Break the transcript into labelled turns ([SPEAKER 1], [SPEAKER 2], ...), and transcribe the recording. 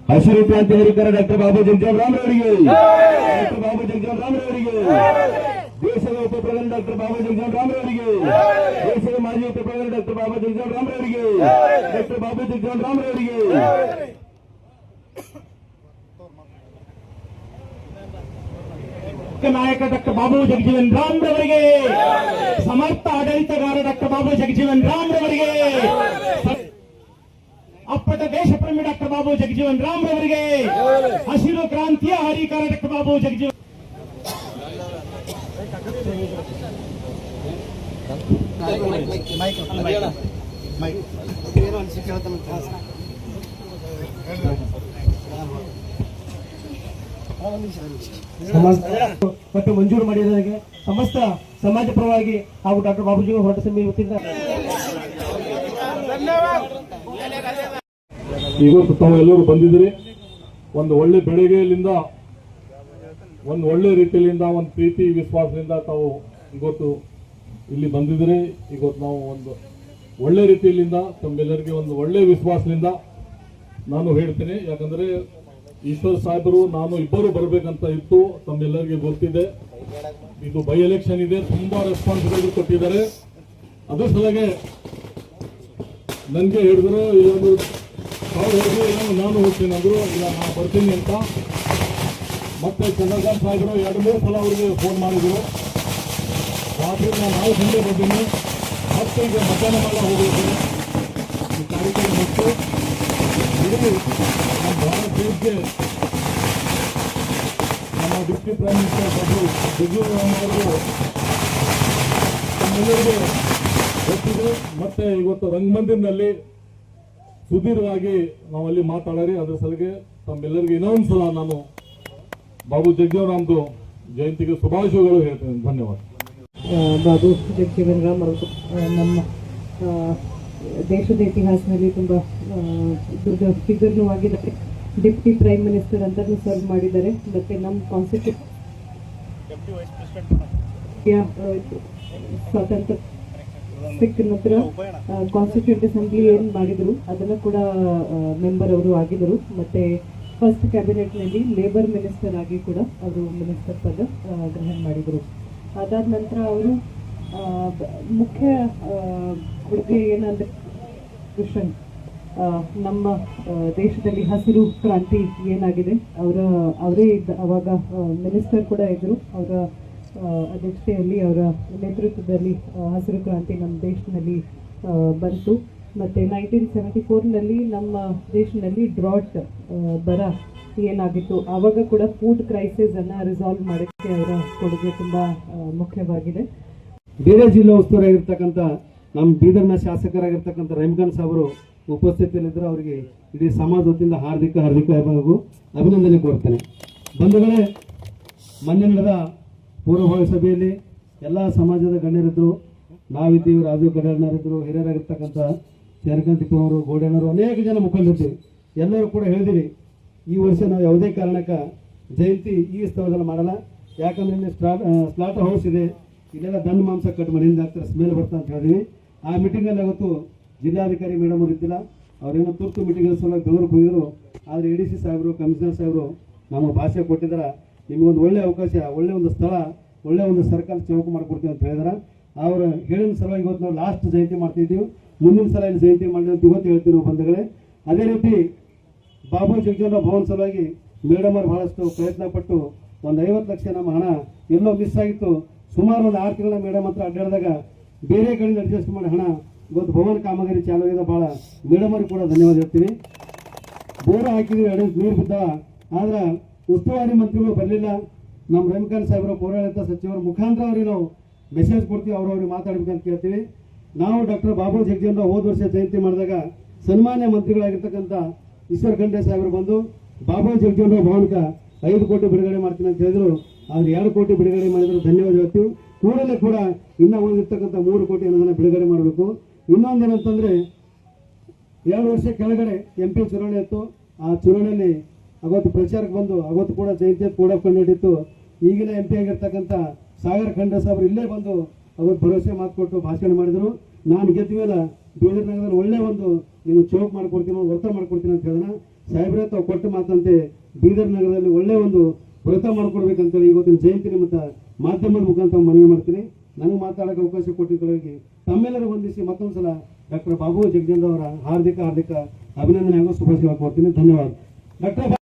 [SPEAKER 1] ಹಸಿರು ಕ್ರಾಂತಿ ಹರಿಕರ ಡಾಕ್ಟರ್ ಬಾಬು ಜಗಜೀವನ್ ರಾಮ್ ಅವರಿಗೆ, ಡಾಕ್ಟರ್ ಬಾಬು ಜಗಜೀವನ್ ರಾಮ್ ಅವರಿಗೆ, ದೇಶದ ಉಪಪ್ರಧಾನಿ ಡಾಕ್ಟರ್ ಬಾಬು ಜಗಜೀವನ್ ರಾಮ್ ಅವರಿಗೆ, ದೇಶದ ಮಾಜಿ ಉಪಪ್ರಧಾನಿ ಡಾಕ್ಟರ್ ಬಾಬು ಜಗಜೀವನ್ ರಾಮ್ ಅವರಿಗೆ, ಡಾಕ್ಟರ್ ಬಾಬು ಜಗಜೀವನ್ ರಾಮ್ ಅವರಿಗೆ, ನಾಯಕ ಡಾಕ್ಟರ್ ಬಾಬು ಜಗಜೀವನ್ ರಾಮ್ ರವರಿಗೆ, ಸಮರ್ಥ ಆಡಳಿತಗಾರ ಡಾಕ್ಟರ್ ಬಾಬು ಜಗಜೀವನ್ ರಾಮ್ ರವರಿಗೆ, ಅಪ್ಪಟ ದೇಶಪ್ರೇಮಿ ಡಾಕ್ಟರ್ ಬಾಬು ಜಗಜೀವನ್ ರಾಮ್ ರವರಿಗೆ, ಹಸಿರು ಕ್ರಾಂತಿಯ ಹರಿಕಾರ ಡಾಕ್ಟರ್ ಬಾಬು ಜಗಜೀವನ್ ಮತ್ತು ಮಂಜೂರು ಮಾಡಿರೋದಕ್ಕೆ ಸಮಸ್ತ ಸಮಾಜ ಪರವಾಗಿ ಹಾಗೂ ಡಾಕ್ಟರ್ ಬಾಬುಜಿ ಹೋರಾಟ ಸಮಿತಿ ವತಿಯಿಂದ
[SPEAKER 2] ಇವತ್ತು ತಾವು ಎಲ್ಲರೂ ಬಂದಿದ್ದೀರಿ. ಒಂದು ಒಳ್ಳೆ ಬೆಳಗ್ಗೆಯಿಂದ ಒಂದು ಒಳ್ಳೆ ರೀತಿಯಿಂದ ಒಂದು ಪ್ರೀತಿ ವಿಶ್ವಾಸದಿಂದ ತಾವು ಇವತ್ತು ಇಲ್ಲಿ ಬಂದಿದ್ದೀರಿ. ಇವತ್ತು ನಾವು ಒಂದು ಒಳ್ಳೆ ರೀತಿಯಿಂದ ತಮ್ಮೆಲ್ಲರಿಗೆ ಒಂದು ಒಳ್ಳೆ ವಿಶ್ವಾಸದಿಂದ ನಾನು ಹೇಳ್ತೀನಿ. ಯಾಕಂದ್ರೆ ಈಶ್ವರ್ ಸಾಹೇಬರು ನಾನು ಇಬ್ಬರು ಬರಬೇಕಂತ ಇತ್ತು, ತಮ್ಮೆಲ್ಲರಿಗೆ ಗೊತ್ತಿದೆ. ಇದು ಬೈ ಎಲೆಕ್ಷನ್ ಇದೆ, ತುಂಬಾ ರೆಸ್ಪಾನ್ಸಿಬಿಲಿಟಿ ಕೊಟ್ಟಿದ್ದಾರೆ. ಅದ್ರ ಸಲಗೆ ನನಗೆ ಹೇಳಿದ್ರು ಅವ್ರು ಹೋಗಿ ನಾನು ಹೋಗ್ತೀನಿ ಅಂದ್ರು, ಇಲ್ಲ ನಾನು ಬರ್ತೀನಿ ಅಂತ. ಮತ್ತೆ ಚಂದ್ರಕಾಂತ್ ಸಾಹೇಬರು 2-3 ಸಲ ಅವ್ರಿಗೆ ಫೋನ್ ಮಾಡಿದ್ರು. ರಾತ್ರಿ ನಾವು ಸಂಜೆ ಬರ್ತೀನಿ, ಮತ್ತೆ ಈಗ ಮಧ್ಯಾಹ್ನ ಮೇಲೆ ಹೋಗಬೇಕು ಈ ಕಾರ್ಯಕ್ರಮ ಮತ್ತು ಇಡೀ ನಮ್ಮ ಭಾರತ ದೇಶಕ್ಕೆ ನಮ್ಮ deputy prime minister doctor Jagjivan Ram ಅವರು ತಮ್ಮೆಲ್ಲರಿಗೂ ಗೊತ್ತಿದೆ. ಮತ್ತೆ ಇವತ್ತು ರಂಗಮಂದಿರ್ನಲ್ಲಿ ಸುದೀರ್ಘವಾಗಿ ನಾವಲ್ಲಿ ಮಾತಾಡರಿ. ಅದ್ರ ಸಲಗೆ ತಮ್ಮೆಲ್ಲರಿಗೂ ಇನ್ನೊಂದ್ಸಲ ನಾನು ಬಾಬು ಜಗಜೀವನ್ ರಾಮ್ದು ಜಯಂತಿಗೆ ಶುಭಾಶಯಗಳು ಹೇಳ್ತೇನೆ. ಧನ್ಯವಾದ.
[SPEAKER 3] ಬಾಬು ಜಗಜೀವನ್ ರಾಮ್ ಅವರು ನಮ್ಮ ದೇಶದ ಇತಿಹಾಸದಲ್ಲಿ ತುಂಬ ದೊಡ್ಡ ಫಿಗರ್ನೂ ಆಗಿದ್ದಾರೆ. ಡಿಪ್ಟಿ ಪ್ರೈಮ್ ಮಿನಿಸ್ಟರ್ ಅಂತಲೂ ಸರ್ವ್ ಮಾಡಿದ್ದಾರೆ. ಮತ್ತು ನಮ್ಮ ಸ್ವಾತಂತ್ರ್ಯ ಸಿಕ್ಕ ನಂತರ ಕಾನ್ಸ್ಟಿಟ್ಯೂಂಟ್ ಅಸೆಂಬ್ಲಿ ಏನು ಮಾಡಿದರು ಅದನ್ನು ಕೂಡ ಮೆಂಬರ್ ಅವರು ಆಗಿದ್ದರು. ಮತ್ತು ಫಸ್ಟ್ ಕ್ಯಾಬಿನೆಟ್ನಲ್ಲಿ ಲೇಬರ್ ಮಿನಿಸ್ಟರ್ ಆಗಿ ಕೂಡ ಅವರು ಮಿನಿಸ್ಟರ್ ಪದ ಗ್ರಹಣ ಮಾಡಿದರು. ಅದಾದ ನಂತರ ಅವರು ಮುಖ್ಯ ಕೊಡುಗೆ ಏನಂದರೆ ಕೃಷನ್ ನಮ್ಮ ದೇಶದಲ್ಲಿ ಹಸಿರು ಕ್ರಾಂತಿ ಏನಾಗಿದೆ ಅವರೇ ಅವಾಗ ಮಿನಿಸ್ಟರ್ ಕೂಡ ಇದ್ದರು. ಅವರ ಅಧ್ಯಕ್ಷತೆಯಲ್ಲಿ ಅವರ ನೇತೃತ್ವದಲ್ಲಿ ಹಸಿರು ಕ್ರಾಂತಿ ನಮ್ಮ ದೇಶದಲ್ಲಿ ಬಂತು. ಮತ್ತು 1974ನಲ್ಲಿ ನಮ್ಮ ದೇಶದಲ್ಲಿ ಡ್ರಾಟ್ ಬರ ಏನಾಗಿತ್ತು ಆವಾಗ ಕೂಡ ಫುಡ್ ಕ್ರೈಸಿಸ್ ಅನ್ನು ರಿಸಾಲ್ವ್ ಮಾಡೋಕ್ಕೆ ಅವರ ಕೊಡುಗೆ ತುಂಬ ಮುಖ್ಯವಾಗಿದೆ.
[SPEAKER 4] ಬೇರೆ ಜಿಲ್ಲಾ ಉಸ್ತುವಾರಿ ಆಗಿರ್ತಕ್ಕಂಥ ನಮ್ಮ ಬೀದರ್ನ ಶಾಸಕರಾಗಿರ್ತಕ್ಕಂಥ ರಹೀಮ್ಖಾನ್ ಸಾಹೇಬರು ಉಪಸ್ಥಿತಿಯಲ್ಲಿದ್ದರು. ಅವರಿಗೆ ಇಡೀ ಸಮಾಜ ವತಿಯಿಂದ ಹಾರ್ದಿಕ ಅಭಿನಂದನೆ ಕೋರ್ತೇನೆ. ಬಂಧುಗಳೇ, ಮೊನ್ನೆ ನಡೆದ ಪೂರ್ವಭಾವಿ ಸಭೆಯಲ್ಲಿ ಎಲ್ಲ ಸಮಾಜದ ಗಣ್ಯರಿದ್ದರು, ನಾವಿದ್ದೀವಿ, ರಾಜೀವ್ ಕಡ್ಯಾಳ್ನವರಿದ್ದರು, ಹಿರಿಯರಾಗಿರ್ತಕ್ಕಂಥ ಚಂದ್ರಕಾಂತಿಪ್ಪನವರು, ಗೋಡೆಯವರು, ಅನೇಕ ಜನ ಮುಖಂಡರಿದ್ದೀವಿ. ಎಲ್ಲರೂ ಕೂಡ ಹೇಳಿದಿರಿ ಈ ವರ್ಷ ನಾವು ಯಾವುದೇ ಕಾರಣಕ್ಕೆ ಜಯಂತಿ ಈ ಸ್ಥಳದಲ್ಲಿ ಮಾಡಲ್ಲ. ಯಾಕಂದ್ರೆ ಇಲ್ಲಿ ಸ್ಲಾಟರ್ ಹೌಸ್ ಇದೆ, ಇಲ್ಲೆಲ್ಲ ದಣ್ಣ ಮಾಂಸ ಕಟ್ ಮನೆಯಿಂದ ಆಗ್ತಾರೆ, ಸ್ಮೆಲ್ ಬರ್ತಾ ಅಂತ ಹೇಳಿದ್ವಿ. ಆ ಮೀಟಿಂಗಲ್ಲಿ ಅವತ್ತು ಜಿಲ್ಲಾಧಿಕಾರಿ ಮೇಡಮ್ ಅವರು ಇದ್ದಿಲ್ಲ, ಅವ್ರೇನೋ ತುರ್ತು ಮೀಟಿಂಗ್ ಸಲುವಾಗಿ ಬೆಂಗಳೂರಿಗೆ ಹೋಗಿದ್ರು. ಆದರೆ ADC ಸಾಹೇಬರು, ಕಮಿಷನರ್ ಸಾಹೇಬರು ನಮ್ಮ ಭಾಷೆ ಕೊಟ್ಟಿದ್ದಾರೆ, ನಿಮಗೊಂದು ಒಳ್ಳೆ ಅವಕಾಶ, ಒಳ್ಳೆ ಒಂದು ಸ್ಥಳ, ಒಳ್ಳೆ ಒಂದು ಸರ್ಕಾರ ಚೌಕ ಮಾಡಿಕೊಡ್ತೀವಿ ಅಂತ ಹೇಳಿದಾರೆ. ಅವರು ಹೇಳಿದ ಸಲುವಾಗಿ ಇವತ್ತು ನಾವು ಲಾಸ್ಟ್ ಜಯಂತಿ ಮಾಡ್ತಿದ್ದೀವಿ. ಮುಂದಿನ ಸಲ ಇಲ್ಲಿ ಜಯಂತಿ ಮಾಡಿ ಅಂತ ಇವತ್ತು ಹೇಳ್ತೀವಿ ನಾವು ಬಂಧುಗಳೇ. ಅದೇ ರೀತಿ ಬಾಬು ಜಗಜೀವನ್ ರಾಮ್ ಭವನ್ ಸಲುವಾಗಿ ಮೇಡಮ್ ಅವರು ಬಹಳಷ್ಟು ಪ್ರಯತ್ನ ಪಟ್ಟು ಒಂದು 50 ಲಕ್ಷ ನಮ್ಮ ಹಣ ಎಲ್ಲೋ ಮಿಸ್ ಆಗಿತ್ತು. ಸುಮಾರು ಒಂದು 6 ತಿಂಗಳ ಮೇಡಮ್ ಹತ್ರ ಅಡ್ಡಾಡಿದಾಗ ಬೇರೆ ಕಡೆಯಿಂದ ಅಡ್ಜಸ್ಟ್ ಮಾಡಿ ಹಣ ಇವತ್ತು ಭವನ ಕಾಮಗಾರಿ ಚಾಲೂ ಇದೆ. ಭಾಳ ಮೇಡಮ್ ಅವ್ರಿಗೆ ಕೂಡ ಧನ್ಯವಾದ ಹೇಳ್ತೀವಿ. ಬೋರ ಹಾಕಿದ್ವಿ, ನೀರು ಬಿದ್ದ, ಆದ್ರೆ ಉಸ್ತುವಾರಿ ಮಂತ್ರಿಗಳು ಬರಲಿಲ್ಲ. ನಮ್ಮ ರಹೀಮ್ಖಾನ್ ಸಾಹೇಬರು, ಪೌರಾಡಳಿತ ಸಚಿವರ ಮುಖಾಂತರ ಅವ್ರಿಗೆ ನಾವು ಮೆಸೇಜ್ ಕೊಡ್ತೀವಿ, ಅವ್ರವ್ರಿಗೆ ಮಾತಾಡ್ಬೇಕಂತ ಕೇಳ್ತೀವಿ. ನಾವು ಡಾಕ್ಟರ್ ಬಾಬು ಜಗಜೀವನ್ ರಾಮ್ ಹೋದ ವರ್ಷ ಜಯಂತಿ ಮಾಡಿದಾಗ ಸನ್ಮಾನ್ಯ ಮಂತ್ರಿಗಳಾಗಿರ್ತಕ್ಕಂಥ ಈಶ್ವರ್ ಖಂಡ್ರೆ ಸಾಹೇಬರು ಬಂದು ಬಾಬು ಜಗಜೀವನ್ ರಾಮ್ ಭವನಕ್ಕೆ 5 ಕೋಟಿ ಬಿಡುಗಡೆ ಮಾಡ್ತೀನಿ ಅಂತ ಹೇಳಿದ್ರು. ಅವ್ರು 2 ಕೋಟಿ ಬಿಡುಗಡೆ ಮಾಡಿದ್ರು, ಧನ್ಯವಾದ ಹೇಳ್ತೀವಿ. ಕೂಡಲೇ ಕೂಡ ಇನ್ನೂ ಉಳಿದಿರ್ತಕ್ಕಂಥ 3 ಕೋಟಿ ಅನುದಾನ ಬಿಡುಗಡೆ ಮಾಡಬೇಕು. ಇನ್ನೊಂದೇನಂತಂದರೆ 2 ವರ್ಷ ಕೆಳಗಡೆ MP ಚುನಾವಣೆ ಇತ್ತು. ಆ ಚುನಾವಣೆಯಲ್ಲಿ ಅವತ್ತು ಪ್ರಚಾರಕ್ಕೆ ಬಂದು ಅವತ್ತು ಕೂಡ ಜಯಂತಿ ಕೂಡ ಕಂಡುಹಿಡಿತ್ತು. ಈಗಿನ MP ಆಗಿರ್ತಕ್ಕಂಥ ಸಾಗರ್ ಖಂಡ್ರೆ ಸಾಹೇಬರು ಇಲ್ಲೇ ಬಂದು ಅವರು ಭರವಸೆ ಮಾತು ಕೊಟ್ಟು ಭಾಷಣ ಮಾಡಿದರು. ನಾನು ಗೆದ್ದ ಮೇಲೆ ಬೀದರ್ ನಗರದಲ್ಲಿ ಒಳ್ಳೆ ಒಂದು ನೀವು ಚೌಕ್ ಮಾಡ್ಕೊಡ್ತೀನಿ, ವ್ರತ ಮಾಡ್ಕೊಡ್ತೀನಿ ಅಂತ ಹೇಳಿದ ಸಾಹೇಬ್ರೆ ತಾವು ಕೊಟ್ಟ ಮಾತಂತೆ ಬೀದರ್ ನಗರದಲ್ಲಿ ಒಳ್ಳೆ ಒಂದು ವ್ರತ ಮಾಡ್ಕೊಡ್ಬೇಕಂತೇಳಿ ಇವತ್ತಿನ ಜಯಂತಿ ನಿಮಿತ್ತ ಮಾಧ್ಯಮದ ಮುಖಾಂತರ ಮನವಿ ಮಾಡ್ತೀನಿ. ನನಗೆ ಮಾತಾಡೋಕೆ ಅವಕಾಶ ಕೊಟ್ಟಿದ್ದವರಿಗೆ ತಮ್ಮೆಲ್ಲರೂ ಹೊಂದಿಸಿ ಮತ್ತೊಂದು ಸಲ ಡಾಕ್ಟರ್ ಬಾಬು ಜಗಜೇಂದ್ರ ಅವರ ಹಾರ್ದಿಕ ಅಭಿನಂದನೆ ಹಾಗೂ ಶುಭಾಶಯ ಕೊಡ್ತೀನಿ. ಧನ್ಯವಾದ. ಡಾಕ್ಟರ್